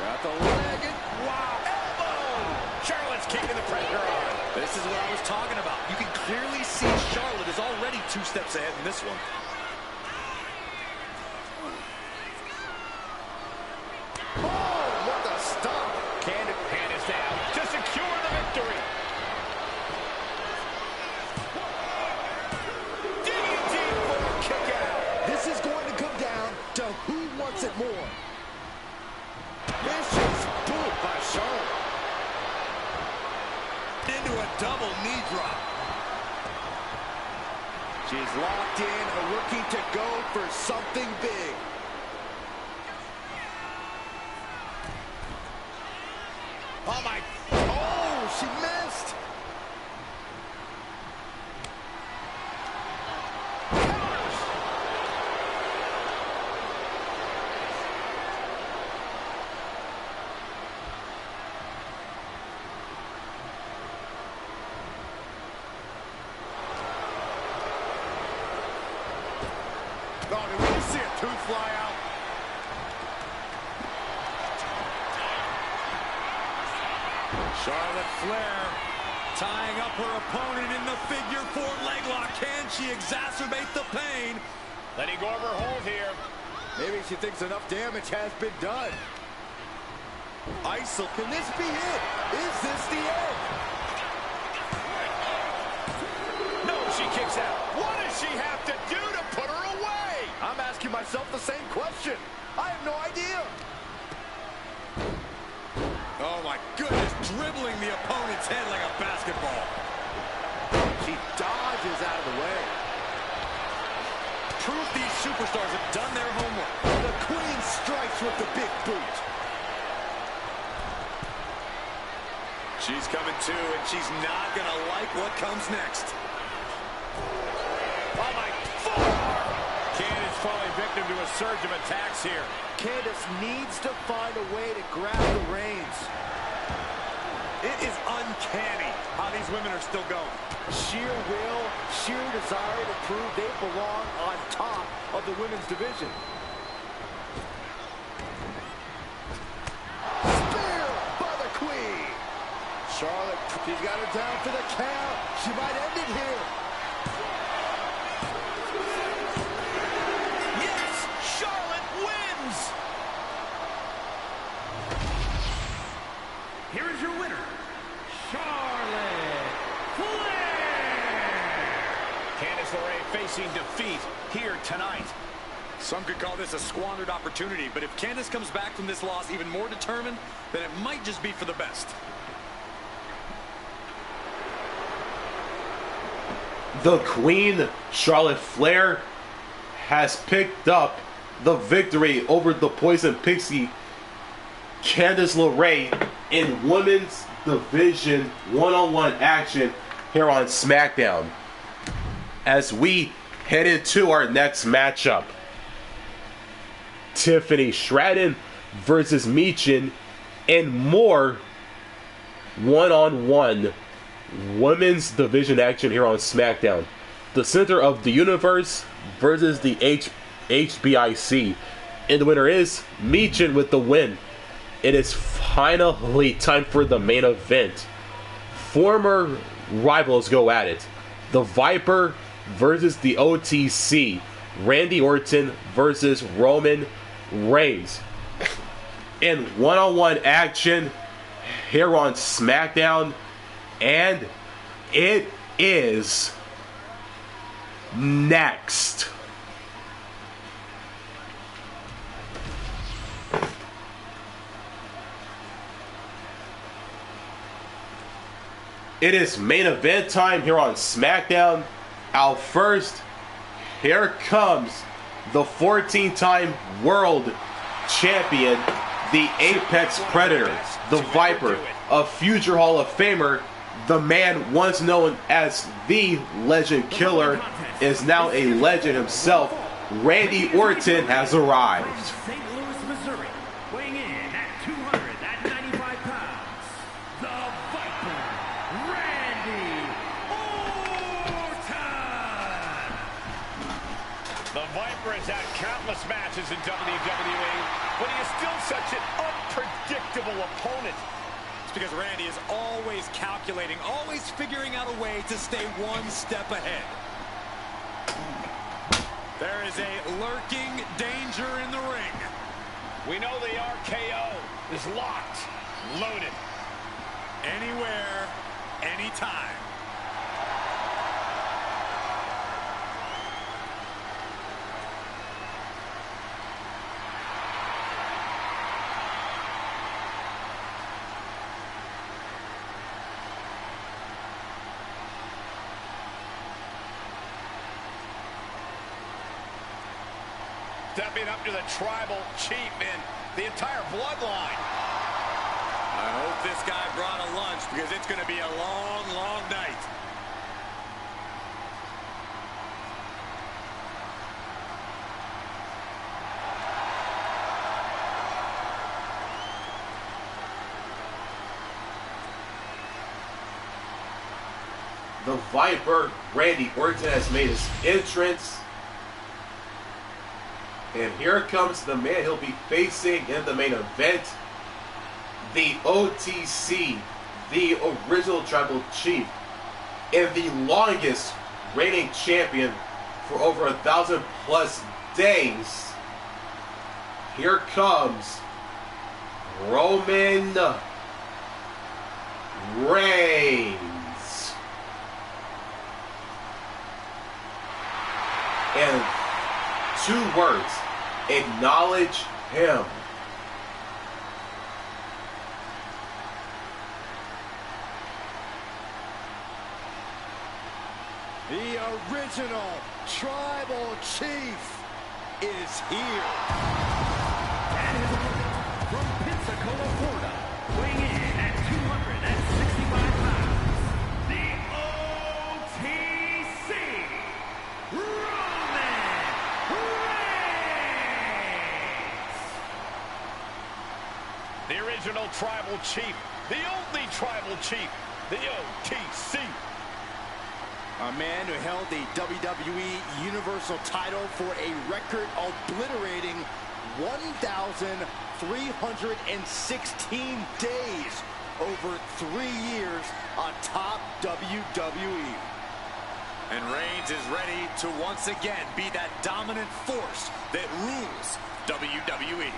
Got the leg and Wow. Elbow. Charlotte's keeping the pressure on. This is what I was talking about. You can clearly see Charlotte is already 2 steps ahead in this one. oh, what a stop! Candice down to secure the victory. Digging deep for a kick out. This is going to come down to who wants it more. Vicious boot by Charlotte. Into a double knee drop. She's locked in, looking to go for something big. Oh my, oh, she missed. Oh, did we just see a tooth fly out? Charlotte Flair tying up her opponent in the figure 4 leg lock. Can she exacerbate the pain? Letting go of her hold here. Maybe she thinks enough damage has been done. ISIL, can this be it? Is this the end? No, she kicks out. What does she have to do to put her away? I'm asking myself the same question. I have no idea. Oh my goodness, dribbling the opponent's head like a basketball. She dodges out of the way. Proof these superstars have done their homework. The Queen strikes with the big boot. She's coming to, and she's not gonna like what comes next. Oh my forearm! Candice falling victim to a surge of attacks here. Candice needs to find a way to grab the reins. It is uncanny how these women are still going. Sheer will, sheer desire to prove they belong on top of the women's division. Spear by the Queen. Charlotte, she's got her down for the count. She might end it here. Yes, Charlotte wins. Here is your winner, Charlotte Flair. Candice LeRae facing defeat here tonight. Some could call this a squandered opportunity, but if Candice comes back from this loss even more determined, then it might just be for the best. The Queen, Charlotte Flair, has picked up the victory over the Poison Pixie, Candice LeRae, in women's division one-on-one action here on SmackDown. As we head into our next matchup, Tiffany Stratton versus Michin, and more one-on-one women's division action here on SmackDown. The Center of the Universe versus the HBIC. And the winner is Michin with the win. It is finally time for the main event. Former rivals go at it. The Viper versus the OTC. Randy Orton versus Roman Reigns. In one-on-one action here on SmackDown. And it is next. It is main event time here on SmackDown. Out first, here comes the 14-time world champion, the Apex Predator, the Viper, a future Hall of Famer. The man once known as the Legend Killer is now a legend himself. Randy Orton has arrived. St. Louis, Missouri, weighing in at 295 pounds, the Viper, Randy Orton. The Viper has had countless matches in WWE, but he is still such an unpredictable opponent. Because Randy is always calculating, always figuring out a way to stay one step ahead. There is a lurking danger in the ring. We know the RKO is locked, loaded. Anywhere, anytime. Stepping up to the tribal chief and the entire bloodline. I hope this guy brought a lunch because it's going to be a long, long night. The Viper, Randy Orton, has made his entrance. And here comes the man he'll be facing in the main event. The OTC, the original tribal chief, and the longest reigning champion for over 1,000+ days. Here comes Roman Reigns. And 2 words, acknowledge him. The original tribal chief is here. And his opponent from Pensacola, Florida, weighing in at 265 pounds, the OTC, Roman Reigns. The original tribal chief, the only tribal chief, the OTC. A man who held the WWE Universal title for a record obliterating 1,316 days over 3 years atop WWE. And Reigns is ready to once again be that dominant force that rules WWE.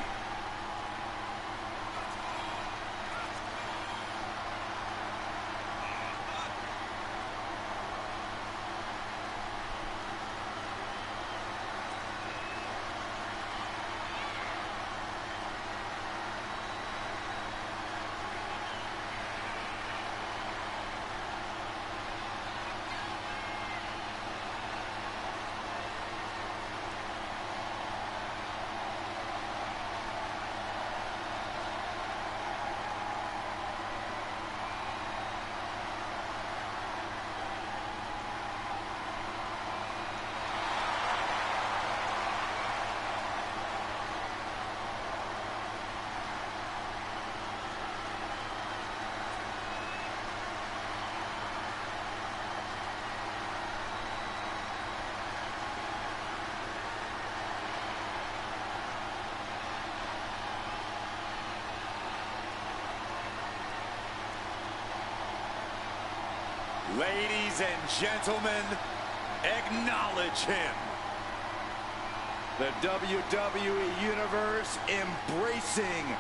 Ladies and gentlemen, acknowledge him. The WWE Universe embracing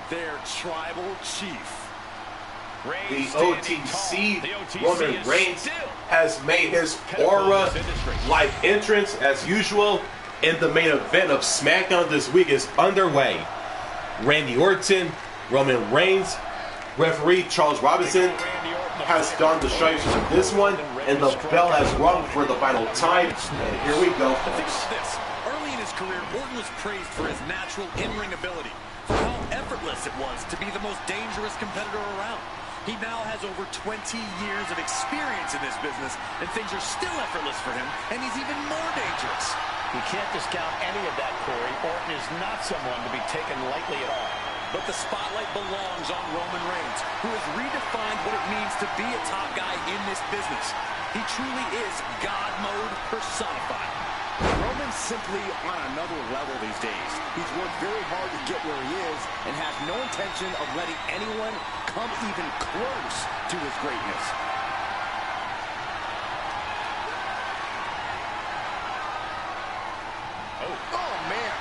their tribal chief. The OTC, Roman Reigns, has made his aura live entrance as usual in the main event of SmackDown this week is underway. Randy Orton, Roman Reigns, referee Charles Robinson has donned the stripes for this one, and the bell has rung for the final time. And here we go. Think about this. Early in his career, Orton was praised for his natural in-ring ability, for how effortless it was to be the most dangerous competitor around. He now has over 20 years of experience in this business, and things are still effortless for him, and he's even more dangerous. You can't discount any of that, Corey. Orton is not someone to be taken lightly at all. But the spotlight belongs on Roman Reigns, who has redefined what it means to be a top guy in this business. He truly is God mode personified. Roman's simply on another level these days. He's worked very hard to get where he is and has no intention of letting anyone come even close to his greatness. Oh man.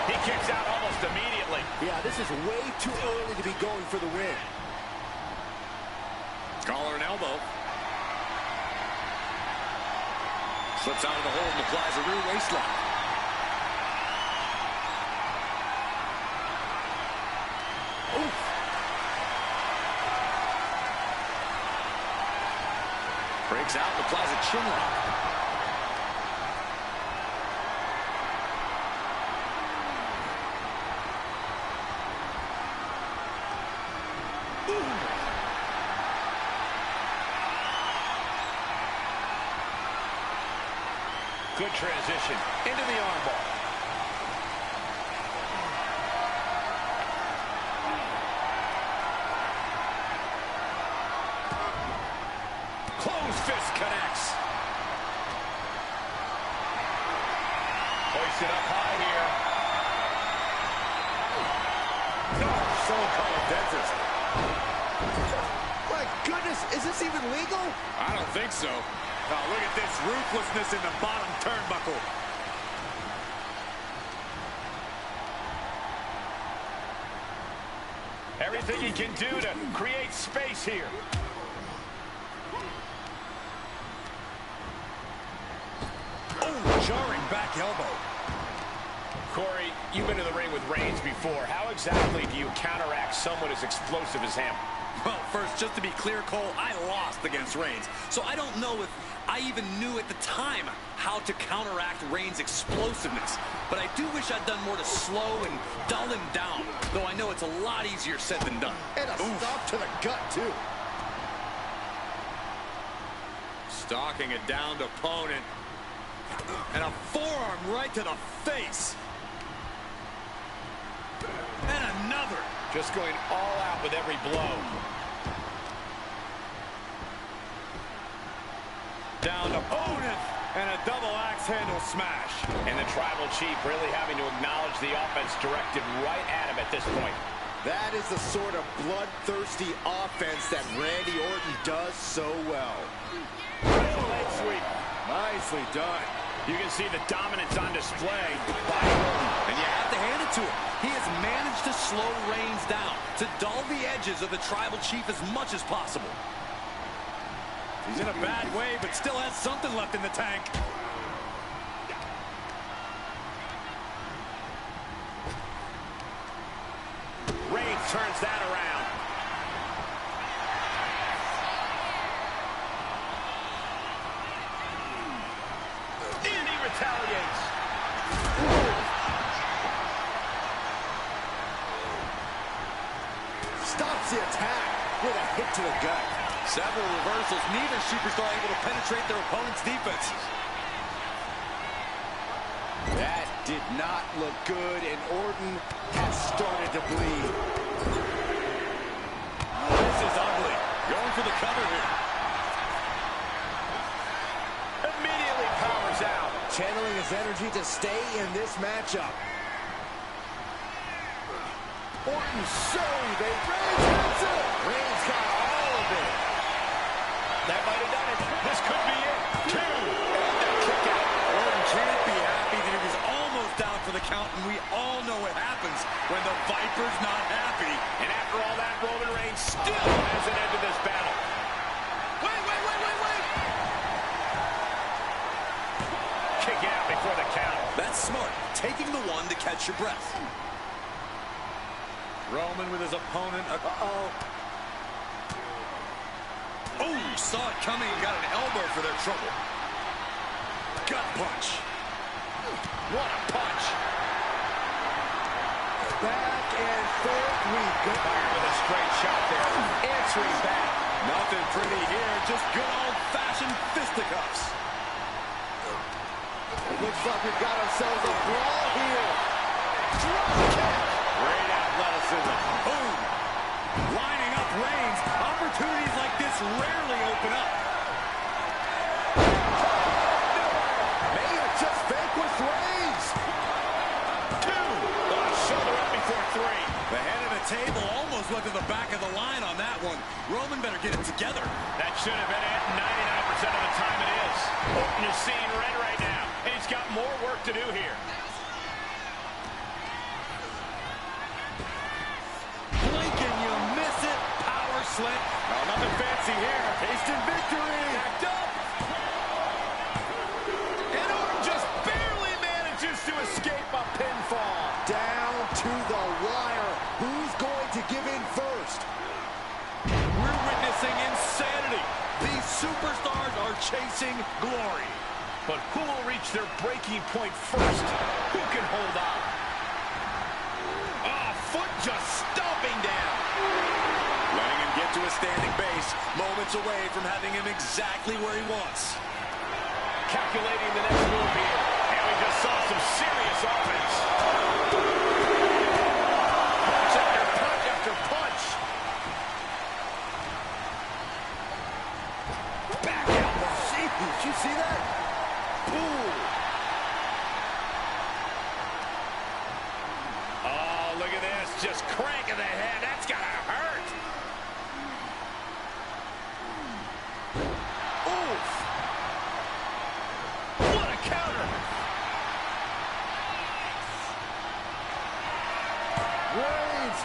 He kicks out almost immediately. Yeah, this is way too early to be going for the win. Collar and elbow. Slips out of the hold and applies a rear waistlock. Oof. Breaks out and applies a chin lock. Good transition into the armbar. Closed fist connects. Hoist it up high here. No, so-called dentist. My goodness, is this even legal? I don't think so. Oh, look at this ruthlessness in the bottom turnbuckle. Everything he can do to create space here. Oh, jarring back elbow. Corey, you've been in the ring with Reigns before. How exactly do you counteract someone as explosive as him? Well, first, just to be clear, Cole, I lost against Reigns. So I don't know if I even knew at the time how to counteract Reigns' explosiveness. But I do wish I'd done more to slow and dull him down, though I know it's a lot easier said than done. And a stop to the gut, too. Stalking a downed opponent. And a forearm right to the face. And another. Just going all out with every blow. Down opponent. And a double axe handle smash. And the Tribal Chief really having to acknowledge the offense directed right at him at this point. That is the sort of bloodthirsty offense that Randy Orton does so well. Leg sweep. Nicely done. You can see the dominance on display by Orton. And you have to hand it to him. He has managed to slow Reigns down, to dull the edges of the Tribal Chief as much as possible. He's in a bad way, but still has something left in the tank. Reigns turns that around. And he retaliates. Stops the attack with a hit to the gut. Several reversals, neither superstar able to penetrate their opponent's defense. That did not look good, and Orton has started to bleed. This is ugly. Going for the cover here. Immediately powers out. Channeling his energy to stay in this matchup. Orton showing they Reigns has it. Reigns got all of it. That might have done it. This could be it. Two. And the kick out. Orton can't be happy that he was almost down for the count, and we all know what happens when the Viper's not happy. And after all that, Roman Reigns still hasn't ended this battle. Wait. Kick out before the count. That's smart. Taking the one to catch your breath. Roman with his opponent. Uh-oh. Oh, saw it coming and got an elbow for their trouble. Gut punch. What a punch. Back and forth we go. With a straight shot there. Answering back. Nothing pretty here, just good old-fashioned fisticuffs. Looks like we've got ourselves a brawl here. Drop kick. Great athleticism. Boom. Lining up Reigns. Opportunities like this rarely open up. May have just vanquished Reigns. Two. Shoulder up before three. The head of the table almost went to the back of the line on that one. Roman better get it together. That should have been it. 99% of the time it is. Orton is seeing red right now, and he's got more work to do here. Blink and you miss it. Power slam. Oh, nothing fancy here. Tasting victory. Backed up. And Orton just barely manages to escape a pinfall. Down to the wire. Who's going to give in first? We're witnessing insanity. These superstars are chasing glory. But who will reach their breaking point first? Who can hold on? Oh, foot just stomping down. Letting him get to a standing base, moments away from having him exactly where he wants. calculating the next move here. And we just saw some serious offense. Punch after punch after punch. Back elbow. Did you see that? Boom. Oh, look at this. Just cranking the head. That's got to hurt. Oof. What a counter. Reigns,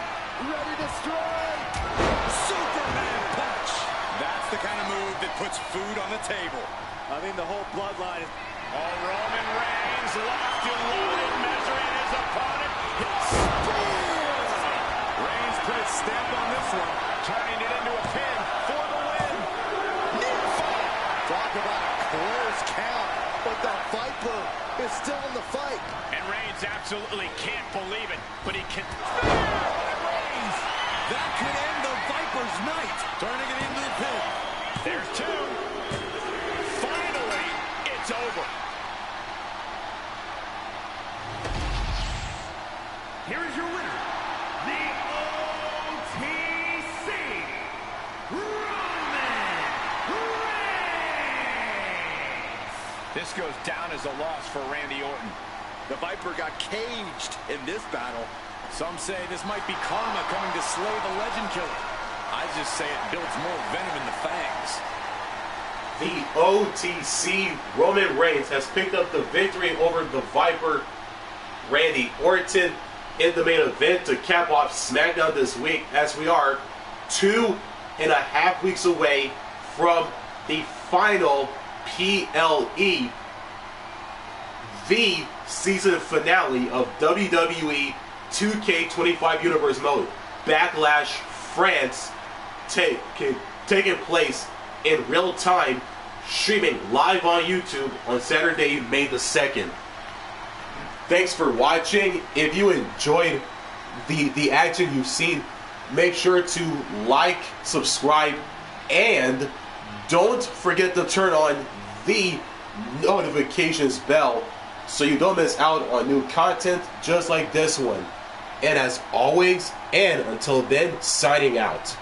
ready to strike. Superman punch. That's the kind of move that puts food on the table. I mean, the whole bloodline is... Oh, Roman Reigns locked and loaded, measuring his opponent. Reigns put his stamp on this one, Turning it into a pin for the win. near fall. Talk about a close count, but the Viper is still in the fight. And Reigns absolutely can't believe it, but he can. Reigns. That could end the Viper's night. Turning it into the pin. There's two. Finally, it's over. Here is your winner, the OTC, Roman Reigns. This goes down as a loss for Randy Orton. The Viper got caged in this battle. Some say this might be karma coming to slay the legend killer. I just say it builds more venom in the fangs. The OTC Roman Reigns has picked up the victory over the Viper Randy Orton in the main event to cap off SmackDown this week, as we are 2.5 weeks away from the final PLE, the season finale of WWE 2K25 Universe Mode Backlash France, taking place in real time, streaming live on YouTube on Saturday, May the 2nd. Thanks for watching. If you enjoyed the action you've seen, make sure to like, subscribe, and don't forget to turn on the notifications bell so you don't miss out on new content just like this one. And as always, and until then, signing out.